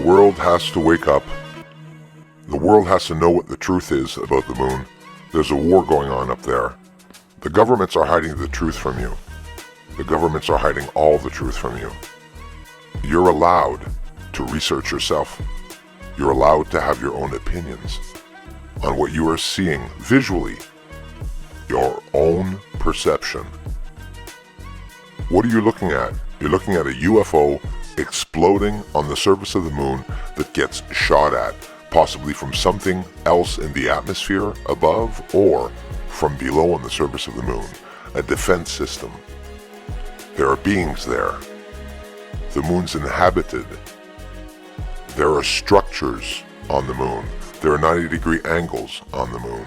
world has to wake up. The world has to know what the truth is about the moon. There's a war going on up there. The governments are hiding the truth from you. The governments are hiding all the truth from you. You're allowed to research yourself. You're allowed to have your own opinions on what you are seeing visually, your own perception. What are you looking at? You're looking at a UFO exploding on the surface of the moon that gets shot at, possibly from something else in the atmosphere above or from below on the surface of the moon, a defense system. There are beings there. The moon's inhabited. There are structures on the moon. There are 90-degree angles on the moon.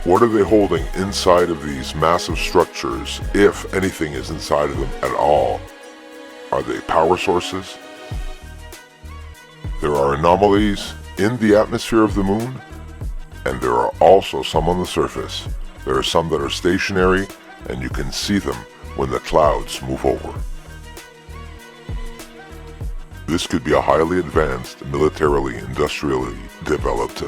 What are they holding inside of these massive structures, if anything is inside of them at all? Are they power sources? There are anomalies in the atmosphere of the moon, and there are also some on the surface. There are some that are stationary, and you can see them when the clouds move over. This could be a highly advanced, militarily, industrially developed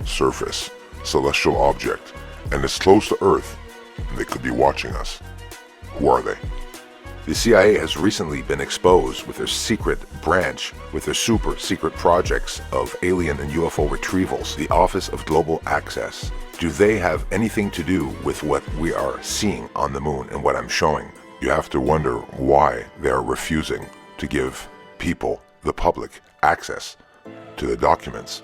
surface, celestial object, and it's close to Earth, and they could be watching us. Who are they? The CIA has recently been exposed with their secret branch, with their super secret projects of alien and UFO retrievals, the Office of Global Access. Do they have anything to do with what we are seeing on the moon and what I'm showing? You have to wonder why they are refusing to give people, the public, access to the documents.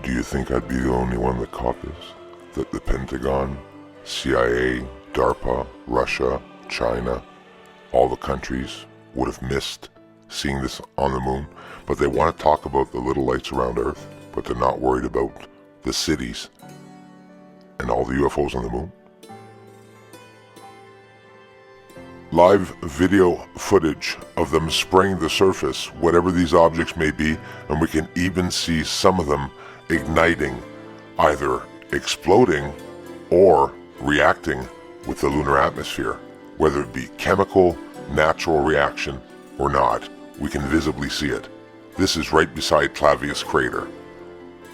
Do you think I'd be the only one that caught this? That the Pentagon, CIA, DARPA, Russia, China, all the countries would have missed seeing this on the moon, but they want to talk about the little lights around Earth, but they're not worried about the cities and all the UFOs on the moon? Live video footage of them spraying the surface, whatever these objects may be, and we can even see some of them igniting, either exploding or reacting with the lunar atmosphere. Whether it be chemical, natural reaction or not, we can visibly see it. This is right beside Clavius crater.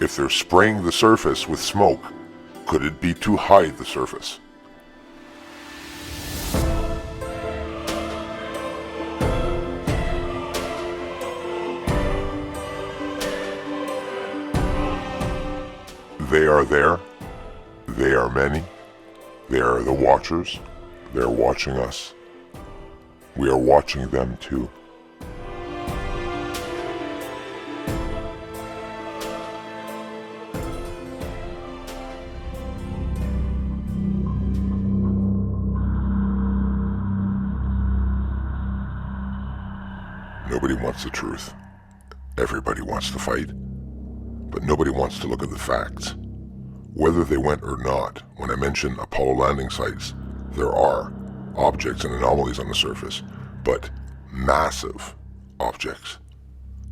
If they're spraying the surface with smoke, could it be to hide the surface? They are there. They are many. They are the watchers. They are watching us. We are watching them too. Nobody wants the truth. Everybody wants to fight, but nobody wants to look at the facts. Whether they went or not, when I mention Apollo landing sites, there are objects and anomalies on the surface, but massive objects.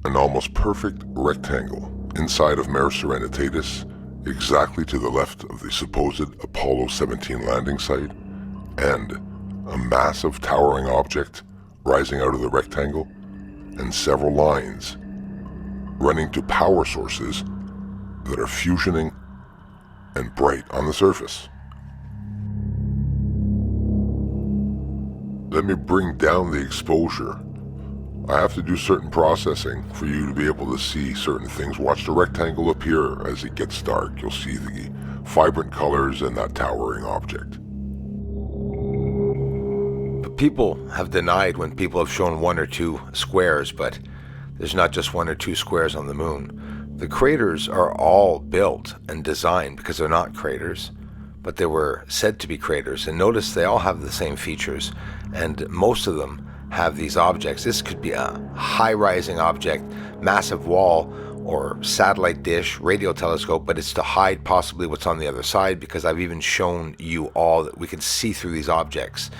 An almost perfect rectangle inside of Mare Serenitatis, exactly to the left of the supposed Apollo 17 landing site, and a massive towering object rising out of the rectangle, and several lines running to power sources that are fusioning and bright on the surface. Let me bring down the exposure. I have to do certain processing for you to be able to see certain things. Watch the rectangle appear as it gets dark. You'll see the vibrant colors and that towering object. But people have denied when people have shown one or two squares, but there's not just one or two squares on the moon. The craters are all built and designed because they're not craters, but they were said to be craters. And notice they all have the same features, and most of them have these objects. This could be a high-rising object, massive wall, or satellite dish, radio telescope, but it's to hide possibly what's on the other side, because I've even shown you all that we can see through these objects.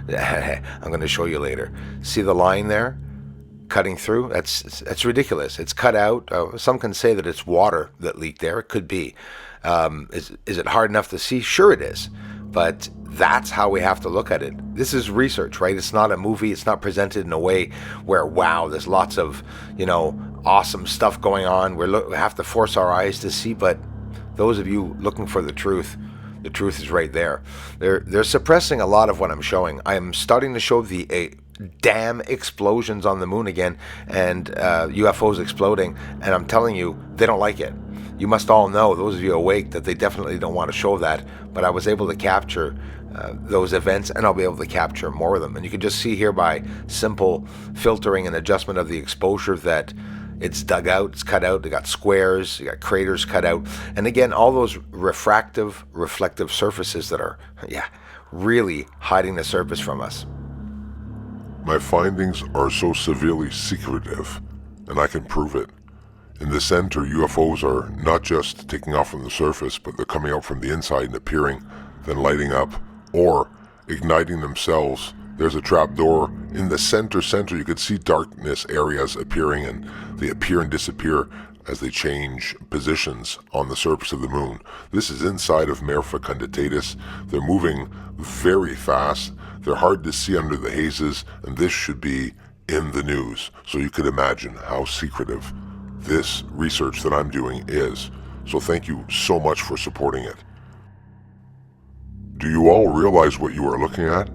I'm going to show you later. See the line there? Cutting through? That's ridiculous. It's cut out. Some can say that it's water that leaked there. It could be. Is it hard enough to see? Sure it is. But that's how we have to look at it. This is research, right? It's not a movie. It's not presented in a way where, wow, there's lots of, awesome stuff going on. We have to force our eyes to see. But those of you looking for the truth is right there. They're suppressing a lot of what I'm showing. I'm starting to show the damn explosions on the moon again, and UFOs exploding, and I'm telling you, they don't like it. You must all know, those of you awake, that they definitely don't want to show that, but I was able to capture those events, and I'll be able to capture more of them. And you can just see here by simple filtering and adjustment of the exposure that it's dug out, it's cut out, they got squares, you got craters cut out, and again, all those reflective surfaces that are, really hiding the surface from us. My findings are so severely secretive, and I can prove it. In the center, UFOs are not just taking off from the surface, but they're coming out from the inside and appearing, then lighting up, or igniting themselves. There's a trap door in the center. You could see darkness areas appearing, and they appear and disappear as they change positions on the surface of the moon. This is inside of Mare Fecunditatis. They're moving very fast. They're hard to see under the hazes, and this should be in the news. So you could imagine how secretive this research that I'm doing is. So thank you so much for supporting it. Do you all realize what you are looking at?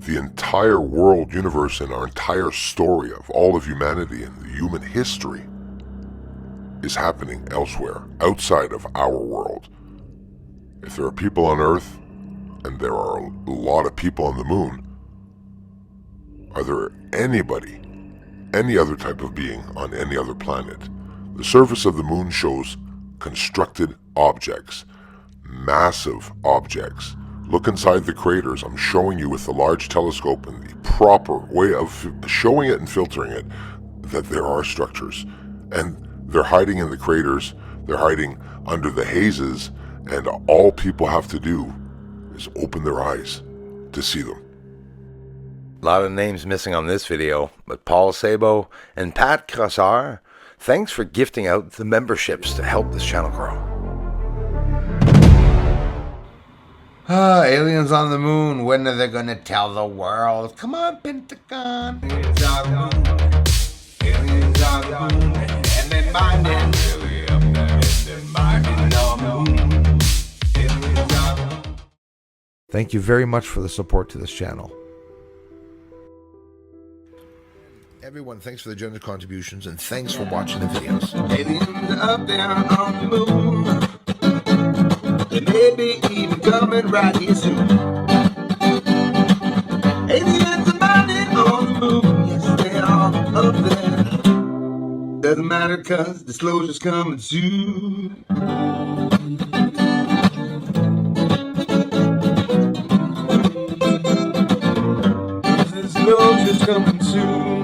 The entire world universe and our entire story of all of humanity and the human history is happening elsewhere, outside of our world. If there are people on Earth, and there are a lot of people on the moon, are there any other type of being on any other planet? The surface of the moon shows constructed objects, massive objects. Look inside the craters. I'm showing you with the large telescope and the proper way of showing it and filtering it that there are structures. And they're hiding in the craters, they're hiding under the hazes, and all people have to do is open their eyes to see them. A lot of names missing on this video, but Paul Sabo and Pat Crossar, thanks for gifting out the memberships to help this channel grow. Aliens on the moon, when are they gonna tell the world? Come on, Pentagon. Aliens on the moon. Aliens on the moon. And they're mining. They're mining on the moon. Aliens on the moon. Thank you very much for the support to this channel. Everyone, thanks for the generous contributions, and thanks for watching the videos. Aliens up there on the moon. They may be even coming right here soon. Aliens are mining on the moon. Yes, they are up there. Doesn't matter, cause disclosure's coming soon. Disclosure's coming soon.